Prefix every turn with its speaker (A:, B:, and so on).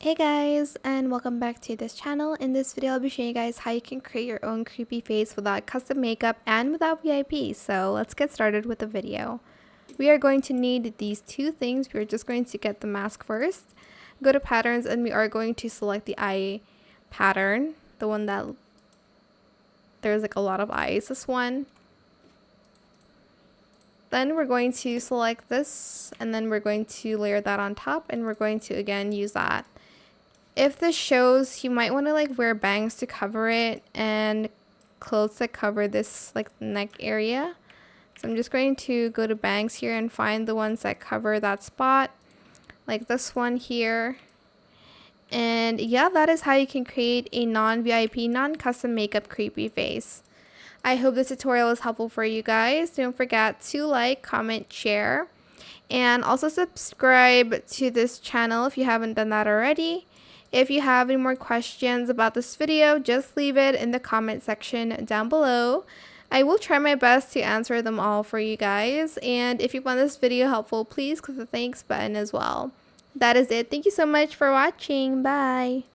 A: Hey guys, and welcome back to this channel. In this video, I'll be showing you guys how you can create your own creepy face without custom makeup and without VIP. So let's get started with the video. We are going to need these two things. We're just going to get the mask first. Go to patterns and we are going to select the eye pattern. The one that there's like a lot of eyes, this one. Then we're going to select this and then we're going to layer that on top and we're going to again use that. If this shows, you might want to like wear bangs to cover it and clothes that cover this like neck area. So I'm just going to go to bangs here and find the ones that cover that spot, like this one here. And yeah, that is how you can create a non-VIP, non-custom makeup creepy face. I hope this tutorial is helpful for you guys. Don't forget to like, comment, share, and also subscribe to this channel if you haven't done that already. If you have any more questions about this video, just leave it in the comment section down below. I will try my best to answer them all for you guys. And if you found this video helpful, please click the thanks button as well. That is it. Thank you so much for watching. Bye.